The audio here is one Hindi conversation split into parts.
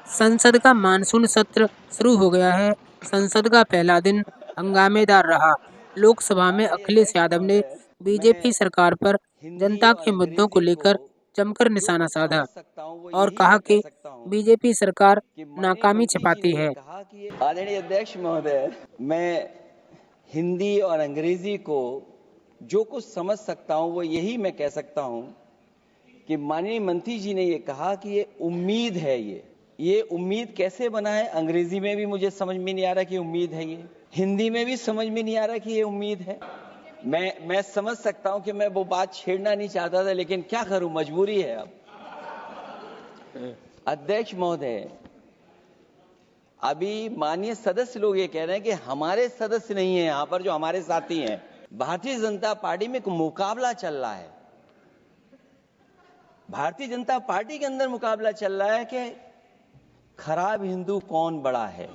संसद का मानसून सत्र शुरू हो गया है। संसद का पहला दिन हंगामेदार रहा। लोकसभा में आदरणीय अखिलेश अध्यक्ष यादव ने महोदय, बीजेपी मैं सरकार पर हिंदी जनता और के मुद्दों को अंग्रेजी को लेकर जमकर जो निशाना कुछ साधा समझ सकता हूँ वो और यही कहा मैं कह कि सकता हूँ बीजेपी सरकार कि माननीय नाकामी मंत्री जी ने छिपाती ये है। कहा कि आदरणीय अध्यक्ष महोदय, मैं हिंदी और अंग्रेजी को जो कुछ समझ सकता हूँ वो यही मैं कह सकता हूँ कि माननीय मंत्री जी ने ये कहा कि ये उम्मीद है। ये उम्मीद कैसे बना है? अंग्रेजी में भी मुझे समझ में नहीं आ रहा कि उम्मीद है, ये हिंदी में भी समझ में नहीं आ रहा कि ये उम्मीद है। मैं समझ सकता हूं कि मैं वो बात छेड़ना नहीं चाहता था, लेकिन क्या करूं, मजबूरी है। अब अध्यक्ष महोदय, अभी माननीय सदस्य लोग ये कह रहे हैं कि हमारे सदस्य नहीं है यहां पर, जो हमारे साथी हैं। भारतीय जनता पार्टी में एक मुकाबला चल रहा है। भारतीय जनता पार्टी के अंदर मुकाबला चल रहा है कि खराब हिंदू कौन बड़ा है।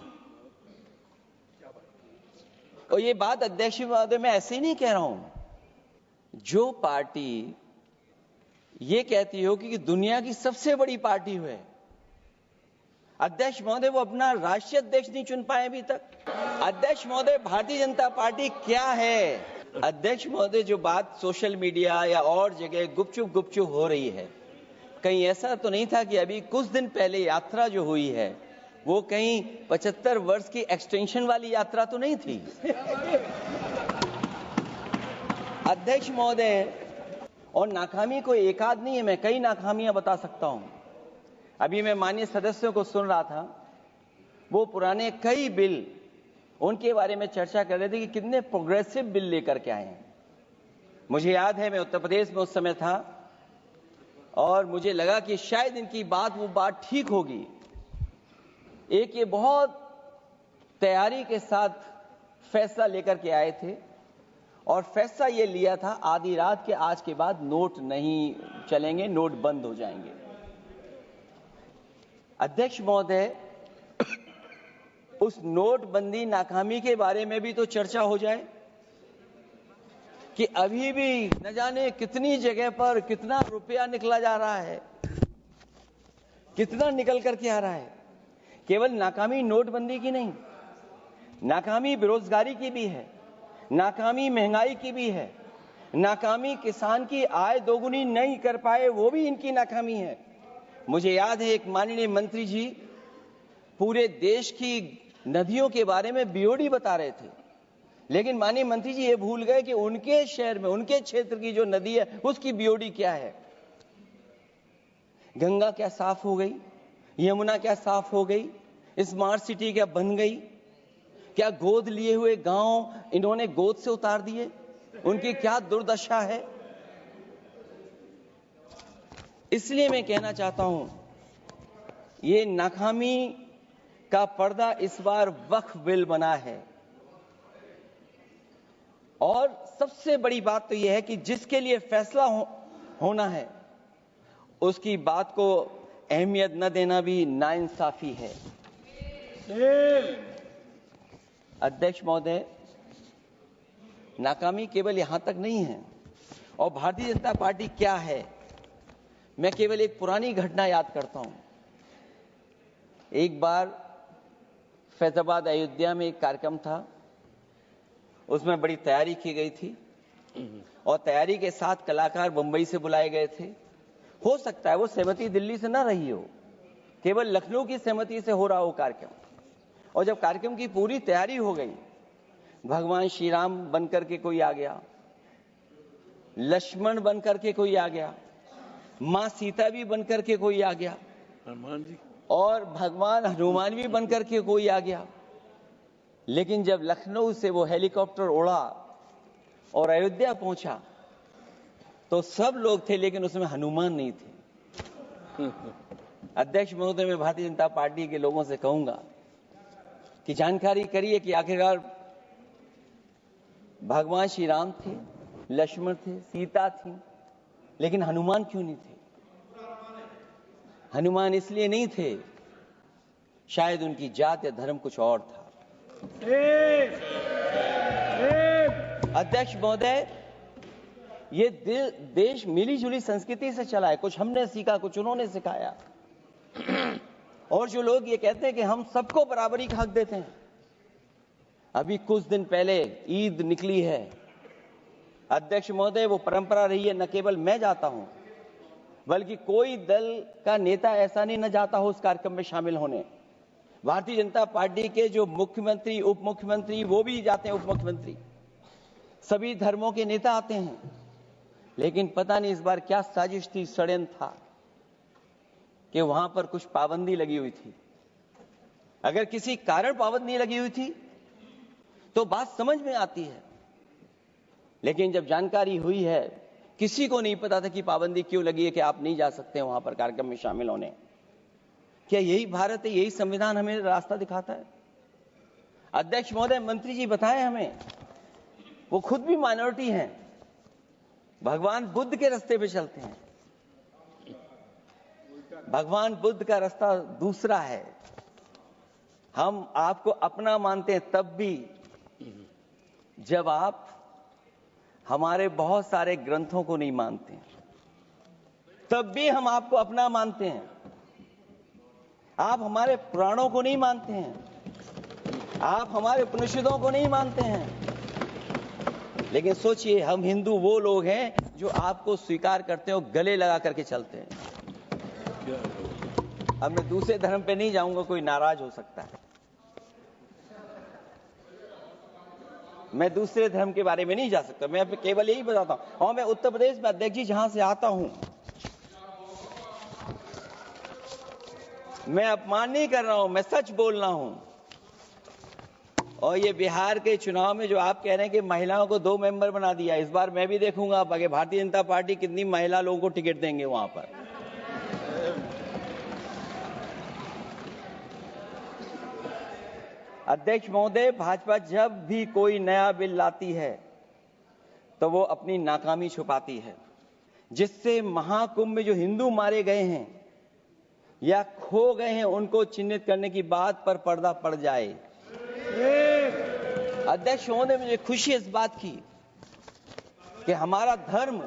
और ये बात अध्यक्ष महोदय मैं ऐसे ही नहीं कह रहा हूं। जो पार्टी ये कहती हो कि दुनिया की सबसे बड़ी पार्टी है, अध्यक्ष महोदय वो अपना राष्ट्रीय अध्यक्ष नहीं चुन पाए अभी तक। अध्यक्ष महोदय, भारतीय जनता पार्टी क्या है? अध्यक्ष महोदय, जो बात सोशल मीडिया या और जगह गुपचुप हो रही है, कहीं ऐसा तो नहीं था कि अभी कुछ दिन पहले यात्रा जो हुई है वो कहीं 75 वर्ष की एक्सटेंशन वाली यात्रा तो नहीं थी? अध्यक्ष महोदय, और नाकामी को एक आध नहीं है, मैं कई नाकामियां बता सकता हूं। अभी मैं माननीय सदस्यों को सुन रहा था, वो पुराने कई बिल उनके बारे में चर्चा कर रहे थे कि कितने प्रोग्रेसिव बिल लेकर के आए हैं। मुझे याद है, मैं उत्तर प्रदेश में उस समय था और मुझे लगा कि शायद इनकी वो बात ठीक होगी। एक ये बहुत तैयारी के साथ फैसला लेकर के आए थे और फैसला ये लिया था आधी रात के आज के बाद नोट नहीं चलेंगे, नोट बंद हो जाएंगे। अध्यक्ष महोदय, उस नोटबंदी नाकामी के बारे में भी तो चर्चा हो जाए कि अभी भी न जाने कितनी जगह पर कितना रुपया निकला जा रहा है, कितना निकल करके आ रहा है। केवल नाकामी नोटबंदी की नहीं, नाकामी बेरोजगारी की भी है, नाकामी महंगाई की भी है, नाकामी किसान की आय दोगुनी नहीं कर पाए वो भी इनकी नाकामी है। मुझे याद है, एक माननीय मंत्री जी पूरे देश की नदियों के बारे में बीओडी बता रहे थे, लेकिन माननीय मंत्री जी ये भूल गए कि उनके शहर में, उनके क्षेत्र की जो नदी है उसकी बीओडी क्या है। गंगा क्या साफ हो गई? यमुना क्या साफ हो गई? स्मार्ट सिटी क्या बन गई? क्या गोद लिए हुए गांव इन्होंने गोद से उतार दिए? उनकी क्या दुर्दशा है? इसलिए मैं कहना चाहता हूं, ये नाकामी का पर्दा इस बार वक्फ बिल बना है। और सबसे बड़ी बात तो यह है कि जिसके लिए फैसला होना है उसकी बात को अहमियत न देना भी नाइंसाफी है। अध्यक्ष महोदय, नाकामी केवल यहां तक नहीं है। और भारतीय जनता पार्टी क्या है, मैं केवल एक पुरानी घटना याद करता हूं। एक बार फैजाबाद अयोध्या में एक कार्यक्रम था, उसमें बड़ी तैयारी की गई थी और तैयारी के साथ कलाकार मुंबई से बुलाए गए थे। हो सकता है वो सहमति दिल्ली से ना रही हो, केवल लखनऊ की सहमति से हो रहा हो कार्यक्रम। और जब कार्यक्रम की पूरी तैयारी हो गई, भगवान श्री राम बनकर के कोई आ गया, लक्ष्मण बनकर के कोई आ गया, मां सीता भी बनकर के कोई आ गया, हनुमान जी, और भगवान हनुमान भी बनकर के कोई आ गया। लेकिन जब लखनऊ से वो हेलीकॉप्टर उड़ा और अयोध्या पहुंचा तो सब लोग थे, लेकिन उसमें हनुमान नहीं थे। अध्यक्ष महोदय, मैं भारतीय जनता पार्टी के लोगों से कहूंगा कि जानकारी करिए कि आखिरकार भगवान श्री राम थे, लक्ष्मण थे, सीता थी, लेकिन हनुमान क्यों नहीं थे? हनुमान इसलिए नहीं थे, शायद उनकी जात या धर्म कुछ और था। अध्यक्ष महोदय, ये देश मिली जुली संस्कृति से चला है। कुछ हमने सीखा, कुछ उन्होंने सिखाया। और जो लोग ये कहते हैं कि हम सबको बराबरी का हक देते हैं, अभी कुछ दिन पहले ईद निकली है अध्यक्ष महोदय, वो परंपरा रही है, न केवल मैं जाता हूं बल्कि कोई दल का नेता ऐसा नहीं न जाता हो उस कार्यक्रम में शामिल होने। भारतीय जनता पार्टी के जो मुख्यमंत्री, उप मुख्यमंत्री, वो भी जाते हैं, उप मुख्यमंत्री, सभी धर्मों के नेता आते हैं। लेकिन पता नहीं इस बार क्या साजिश थी, षड्यंत्र था कि वहां पर कुछ पाबंदी लगी हुई थी। अगर किसी कारण पाबंदी लगी हुई थी तो बात समझ में आती है, लेकिन जब जानकारी हुई है, किसी को नहीं पता था कि पाबंदी क्यों लगी है कि आप नहीं जा सकते वहां पर कार्यक्रम में शामिल होने। क्या यही भारत है, यही संविधान हमें रास्ता दिखाता है? अध्यक्ष महोदय, मंत्री जी बताएं हमें, वो खुद भी माइनॉरिटी हैं, भगवान बुद्ध के रास्ते पे चलते हैं। भगवान बुद्ध का रास्ता दूसरा है। हम आपको अपना मानते हैं तब भी जब आप हमारे बहुत सारे ग्रंथों को नहीं मानते हैं, तब भी हम आपको अपना मानते हैं। आप हमारे पुराणों को नहीं मानते हैं, आप हमारे उपनिषदों को नहीं मानते हैं। लेकिन सोचिए, हम हिंदू वो लोग हैं जो आपको स्वीकार करते हैं और गले लगा करके चलते हैं। अब मैं दूसरे धर्म पे नहीं जाऊंगा, कोई नाराज हो सकता है। मैं दूसरे धर्म के बारे में नहीं जा सकता, मैं केवल यही बताता हूं। और मैं उत्तर प्रदेश में अध्यक्ष जी जहां से आता हूं, मैं अपमान नहीं कर रहा हूं, मैं सच बोल रहा हूं। और ये बिहार के चुनाव में जो आप कह रहे हैं कि महिलाओं को 2 मेंबर बना दिया, इस बार मैं भी देखूंगा आगे भारतीय जनता पार्टी कितनी महिला लोगों को टिकट देंगे वहां पर। अध्यक्ष महोदय, भाजपा जब भी कोई नया बिल लाती है तो वो अपनी नाकामी छुपाती है, जिससे महाकुंभ में जो हिंदू मारे गए हैं या खो गए हैं उनको चिन्हित करने की बात पर पर्दा पड़ जाए। अध्यक्ष महोदय, मुझे खुशी इस बात की कि हमारा धर्म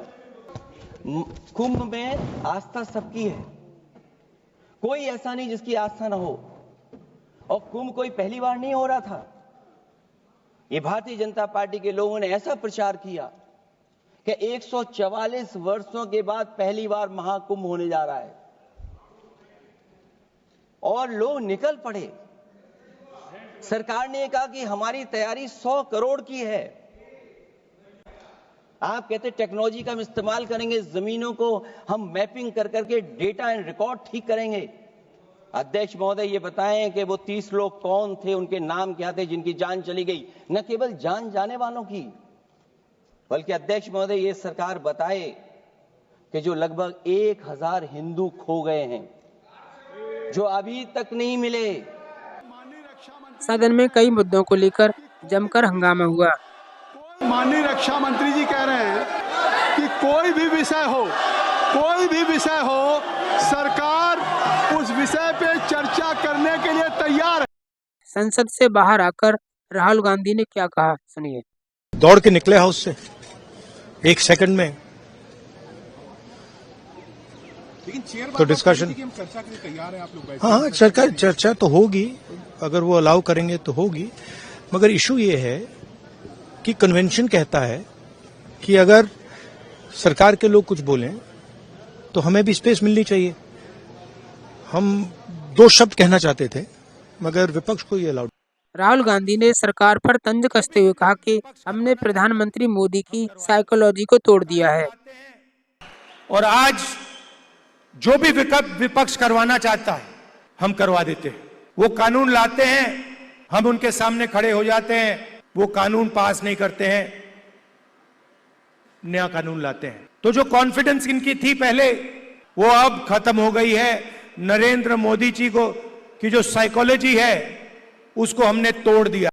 कुंभ में आस्था सबकी है, कोई ऐसा नहीं जिसकी आस्था ना हो। और कुंभ कोई पहली बार नहीं हो रहा था। ये भारतीय जनता पार्टी के लोगों ने ऐसा प्रचार किया कि 144 वर्षों के बाद पहली बार महाकुंभ होने जा रहा है, और लोग निकल पड़े। सरकार ने कहा कि हमारी तैयारी 100 करोड़ की है। आप कहते टेक्नोलॉजी का हम इस्तेमाल करेंगे, जमीनों को हम मैपिंग कर करके डेटा एंड रिकॉर्ड ठीक करेंगे। अध्यक्ष महोदय, ये बताएं कि वो 30 लोग कौन थे, उनके नाम क्या थे जिनकी जान चली गई? न केवल जान जाने वालों की, बल्कि अध्यक्ष महोदय ये सरकार बताए कि जो लगभग 1000 हिंदू खो गए हैं, जो अभी तक नहीं मिले। सदन में कई मुद्दों को लेकर जमकर हंगामा हुआ। माननीय रक्षा मंत्री जी कह रहे हैं कि कोई भी विषय हो, सरकार उस विषय पे चर्चा करने के लिए तैयार है। संसद से बाहर आकर राहुल गांधी ने क्या कहा, सुनिए। दौड़ के निकले हाउस से 1 सेकंड में, तो डिस्कशन चर्चा के लिए तैयार है आप लोग? हाँ, चर्चा तो होगी, अगर वो अलाउ करेंगे तो होगी। मगर इशू ये है कि कन्वेंशन कहता है कि अगर सरकार के लोग कुछ बोलें तो हमें भी स्पेस मिलनी चाहिए। हम 2 शब्द कहना चाहते थे, मगर विपक्ष को ये अलाउड। राहुल गांधी ने सरकार पर तंज कसते हुए कहा कि हमने प्रधानमंत्री मोदी की साइकोलॉजी को तोड़ दिया है। और आज जो भी विपक्ष करवाना चाहता है हम करवा देते हैं। वो कानून लाते हैं, हम उनके सामने खड़े हो जाते हैं, वो कानून पास नहीं करते हैं, नया कानून लाते हैं। तो जो कॉन्फिडेंस इनकी थी पहले, वो अब खत्म हो गई है। नरेंद्र मोदी जी को की जो साइकोलॉजी है उसको हमने तोड़ दिया।